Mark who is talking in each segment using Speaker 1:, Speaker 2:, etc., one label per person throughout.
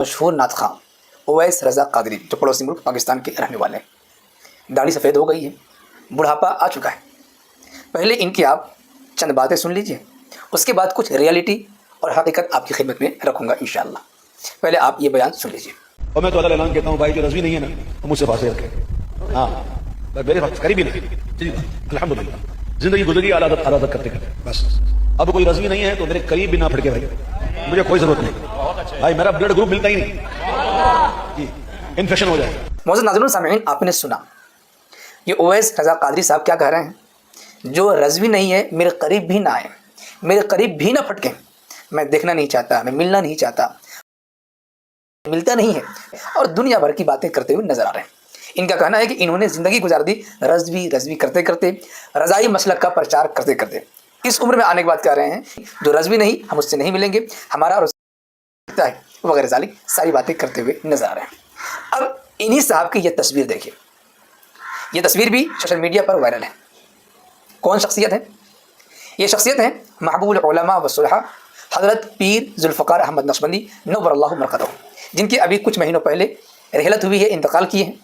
Speaker 1: مشہور نعت خواں اویس رضا قادری جو پڑوسی ملک پاکستان کے رہنے والے ہیں، داڑھی سفید ہو گئی ہے، بڑھاپا آ چکا ہے۔ پہلے ان کی آپ چند باتیں سن لیجئے، اس کے بعد کچھ ریالٹی اور حقیقت آپ کی خدمت میں رکھوں گا انشاءاللہ۔ پہلے آپ یہ بیان سن لیجئے۔
Speaker 2: اور میں تو اللہ اعلان کہتا ہوں بھائی جو رضوی نہیں ہے نا وہ مجھ سے فاصلے رکھے، ہاں میرے پاس قریب ہی نہیں جی، الحمدللہ زندگی گزری عادت کرتے کرتے، بس اب کوئی رضوی نہیں ہے تو میرے قریب بھی نہ پھڑکے بھائی، مجھے کوئی ضرورت نہیں بھائی، میرا بلڈ گروپ ملتا ہی نہیں جی، انفیکشن ہو جائے۔
Speaker 1: معزز ناظرین سامعین، آپ نے سنا یہ اویس رضا قادری صاحب کیا کہہ رہے ہیں، جو رضوی نہیں ہے میرے قریب بھی نہ آئے، میرے قریب بھی نہ پھٹکیں، میں دیکھنا نہیں چاہتا، میں ملنا نہیں چاہتا، ملتا نہیں ہے، اور دنیا بھر کی باتیں کرتے ہوئے نظر آ رہے ہیں۔ ان کا کہنا ہے کہ انہوں نے زندگی گزار دی رضوی کرتے کرتے، رضائی مسلک کا پرچار کرتے کرتے، اس عمر میں آنے کے بعد کہہ رہے ہیں جو رضوی نہیں ہم اس سے نہیں ملیں گے، ہمارا روزہ ہے وغیرہ ذالک ساری باتیں کرتے ہوئے نظر آ رہے ہیں۔ اب انہی صاحب کی یہ تصویر دیکھیے، یہ تصویر بھی سوشل میڈیا پر وائرل ہے۔ کون شخصیت ہے؟ یہ شخصیت ہے محبوب العلماء والصلحاء حضرت پیر ذوالفقار احمد نقشبندی نور اللہ مرقدہ، جن کی ابھی کچھ مہینوں پہلے رحلت ہوئی ہے، انتقال کیے ہیں،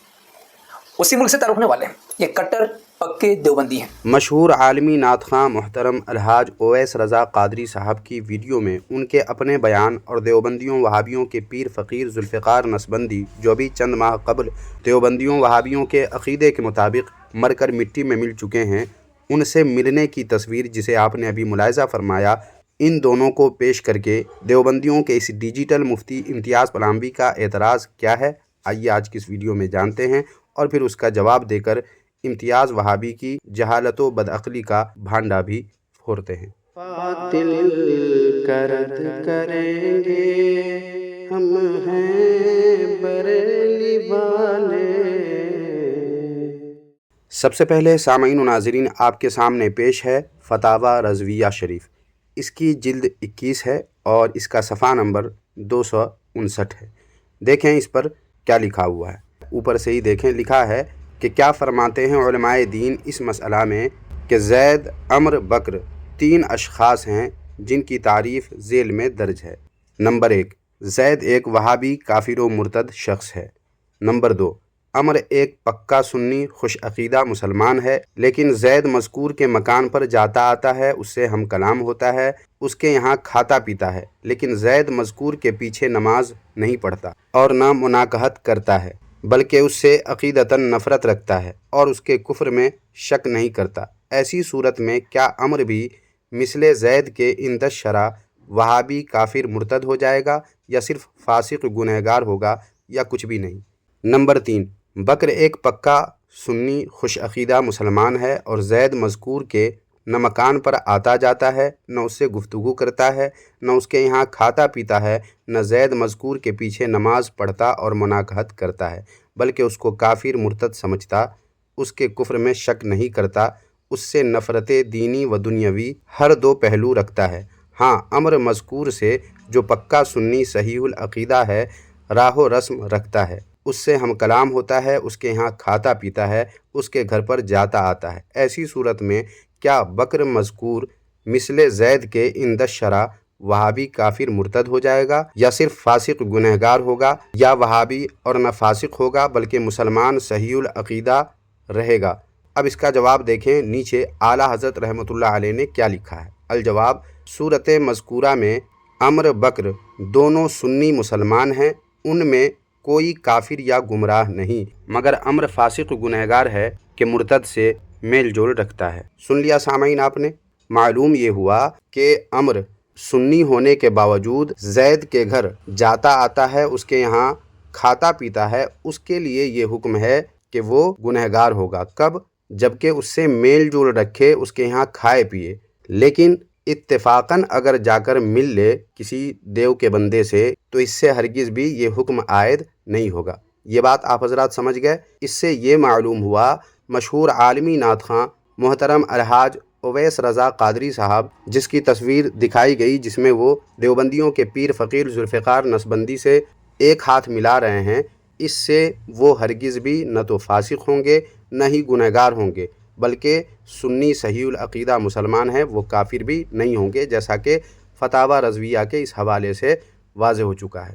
Speaker 1: اسی ملک سے تعلق رکھنے والے ہیں، یہ کٹر پکے دیوبندی ہیں۔
Speaker 3: مشہور عالمی نعت خواں محترم الحاج اویس رضا قادری صاحب کی ویڈیو میں ان کے اپنے بیان اور دیوبندیوں وہابیوں کے پیر فقیر ذوالفقار نقشبندی جو ابھی چند ماہ قبل دیوبندیوں وہابیوں کے عقیدے کے مطابق مر کر مٹی میں مل چکے ہیں، ان سے ملنے کی تصویر جسے آپ نے ابھی ملاحظہ فرمایا، ان دونوں کو پیش کر کے دیوبندیوں کے اس ڈیجیٹل مفتی امتیاز پلاموی کا اعتراض کیا ہے، آئیے آج کی اس ویڈیو میں جانتے ہیں، اور پھر اس کا جواب دے کر امتیاز وہابی کی جہالت و بدعقلی کا بھانڈا بھی پھوڑتے ہیں۔
Speaker 4: باطل کرد کریں گے ہم ہیں بریلی والے۔
Speaker 3: سب سے پہلے سامعین و ناظرین آپ کے سامنے پیش ہے فتاوی رضویہ شریف، اس کی جلد 21 ہے اور اس کا صفحہ نمبر 259 ہے۔ دیکھیں اس پر کیا لکھا ہوا ہے، اوپر سے ہی دیکھیں، لکھا ہے کہ کیا فرماتے ہیں علماء دین اس مسئلہ میں کہ زید، عمر، بکر 3 اشخاص ہیں جن کی تعریف ذیل میں درج ہے۔ نمبر 1، زید ایک وہابی کافر و مرتد شخص ہے۔ نمبر 2، عمر ایک پکا سنی خوش عقیدہ مسلمان ہے، لیکن زید مذکور کے مکان پر جاتا آتا ہے، اس سے ہم کلام ہوتا ہے، اس کے یہاں کھاتا پیتا ہے، لیکن زید مذکور کے پیچھے نماز نہیں پڑھتا اور نہ مناکحت کرتا ہے، بلکہ اس سے عقیدتاً نفرت رکھتا ہے اور اس کے کفر میں شک نہیں کرتا۔ ایسی صورت میں کیا عمر بھی مثل زید کے عند الشرع وہابی کافر مرتد ہو جائے گا، یا صرف فاسق گنہگار ہوگا، یا کچھ بھی نہیں؟ نمبر 3، بکر ایک پکا سنی خوش عقیدہ مسلمان ہے اور زید مذکور کے نہ مکان پر آتا جاتا ہے، نہ اس سے گفتگو کرتا ہے، نہ اس کے یہاں کھاتا پیتا ہے، نہ زید مذکور کے پیچھے نماز پڑھتا اور مناکحت کرتا ہے، بلکہ اس کو کافر مرتد سمجھتا، اس کے کفر میں شک نہیں کرتا، اس سے نفرت دینی و دنیاوی ہر دو پہلو رکھتا ہے۔ ہاں، عمر مذکور سے جو پکا سنی صحیح العقیدہ ہے، راہ و رسم رکھتا ہے، اس سے ہم کلام ہوتا ہے، اس کے یہاں کھاتا پیتا ہے، اس کے گھر پر جاتا آتا ہے۔ ایسی صورت میں کیا بکر مذکور مثل زید کے عند الشرع وہابی کافر مرتد ہو جائے گا، یا صرف فاسق گنہگار ہوگا، یا وہابی اور نہ فاسق ہوگا بلکہ مسلمان صحیح العقیدہ رہے گا؟ اب اس کا جواب دیکھیں، نیچے اعلیٰ حضرت رحمۃ اللہ علیہ نے کیا لکھا ہے۔ الجواب، صورت مذکورہ میں عمر بکر دونوں سنی مسلمان ہیں، ان میں کوئی کافر یا گمراہ نہیں، مگر عمر فاسق گنہگار ہے کہ مرتد سے میل جول رکھتا ہے۔ سن لیا سامعین آپ نے؟ معلوم یہ ہوا کہ عمر سنی ہونے کے باوجود زید کے گھر جاتا آتا ہے، اس کے یہاں کھاتا پیتا ہے، اس کے لیے یہ حکم ہے کہ وہ گنہگار ہوگا۔ کب؟ جبکہ اس سے میل جول رکھے، اس کے یہاں کھائے پیے، لیکن اتفاقاً اگر جا کر مل لے کسی دیو کے بندے سے تو اس سے ہرگز بھی یہ حکم عائد نہیں ہوگا۔ یہ بات آپ حضرات سمجھ گئے؟ اس سے یہ معلوم ہوا مشہور عالمی نعت خواں محترم الحاج اویس رضا قادری صاحب جس کی تصویر دکھائی گئی، جس میں وہ دیوبندیوں کے پیر فقیر ذوالفقار نقشبندی سے ایک ہاتھ ملا رہے ہیں، اس سے وہ ہرگز بھی نہ تو فاسق ہوں گے نہ ہی گنہگار ہوں گے، بلکہ سنی صحیح العقیدہ مسلمان ہیں، وہ کافر بھی نہیں ہوں گے، جیسا کہ فتاوی رضویہ کے اس حوالے سے واضح ہو چکا ہے۔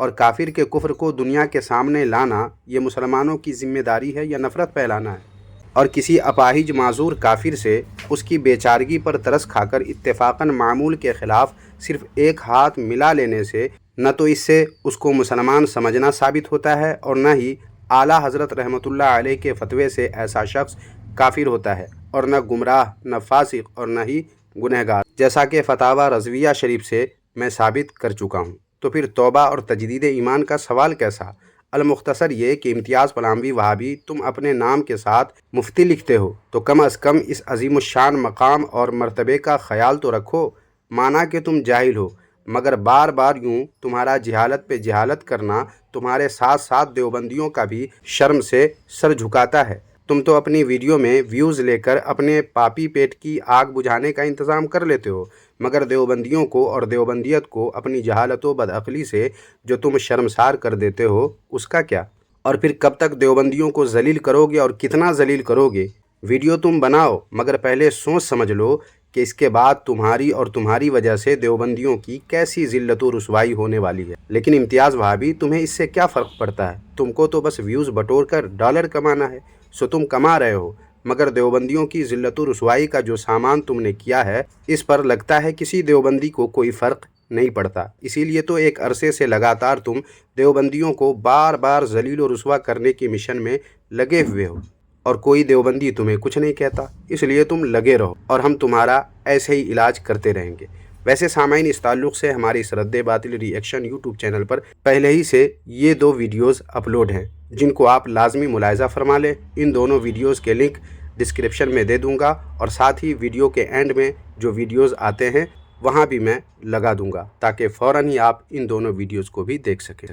Speaker 3: اور کافر کے کفر کو دنیا کے سامنے لانا یہ مسلمانوں کی ذمہ داری ہے یا نفرت پھیلانا ہے؟ اور کسی اپاہج معذور کافر سے اس کی بیچارگی پر ترس کھا کر اتفاقاً معمول کے خلاف صرف ایک ہاتھ ملا لینے سے نہ تو اس سے اس کو مسلمان سمجھنا ثابت ہوتا ہے اور نہ ہی اعلیٰ حضرت رحمۃ اللہ علیہ کے فتوے سے ایسا شخص کافر ہوتا ہے، اور نہ گمراہ، نہ فاسق اور نہ ہی گنہگار، جیسا کہ فتاوی رضویہ شریف سے میں ثابت کر چکا ہوں۔ تو پھر توبہ اور تجدید ایمان کا سوال کیسا؟ المختصر یہ کہ امتیاز پلاموی وہابی تم اپنے نام کے ساتھ مفتی لکھتے ہو تو کم از کم اس عظیم الشان مقام اور مرتبے کا خیال تو رکھو۔ مانا کہ تم جاہل ہو، مگر بار بار یوں تمہارا جہالت پہ جہالت کرنا تمہارے ساتھ ساتھ دیوبندیوں کا بھی شرم سے سر جھکاتا ہے۔ تم تو اپنی ویڈیو میں ویوز لے کر اپنے پاپی پیٹ کی آگ بجھانے کا انتظام کر لیتے ہو، مگر دیوبندیوں کو اور دیوبندیت کو اپنی جہالت و بدعقلی سے جو تم شرمسار کر دیتے ہو اس کا کیا؟ اور پھر کب تک دیوبندیوں کو ذلیل کرو گے اور کتنا ذلیل کرو گے؟ ویڈیو تم بناؤ، مگر پہلے سوچ سمجھ لو کہ اس کے بعد تمہاری اور تمہاری وجہ سے دیوبندیوں کی کیسی ذلت و رسوائی ہونے والی ہے۔ لیکن امتیاز وہابی تمہیں اس سے کیا فرق پڑتا ہے؟ تم کو تو بس ویوز بٹور کر ڈالر کمانا ہے، سو تم کما رہے ہو، مگر دیوبندیوں کی ذلت و رسوائی کا جو سامان تم نے کیا ہے اس پر لگتا ہے کسی دیوبندی کو کوئی فرق نہیں پڑتا۔ اسی لیے تو ایک عرصے سے لگاتار تم دیوبندیوں کو بار بار ذلیل و رسوا کرنے کے مشن میں لگے ہوئے ہو، اور کوئی دیوبندی تمہیں کچھ نہیں کہتا، اس لیے تم لگے رہو اور ہم تمہارا ایسے ہی علاج کرتے رہیں گے۔ ویسے سامعین، اس تعلق سے ہماری اس رد باطل ری ایکشن یوٹیوب چینل پر پہلے ہی سے یہ 2 ویڈیوز اپلوڈ ہیں جن کو آپ لازمی ملاحظہ فرما لیں۔ ان دونوں ویڈیوز کے لنک ڈسکرپشن میں دے دوں گا، اور ساتھ ہی ویڈیو کے اینڈ میں جو ویڈیوز آتے ہیں وہاں بھی میں لگا دوں گا تاکہ فوراً ہی آپ ان دونوں ویڈیوز کو بھی دیکھ سکیں۔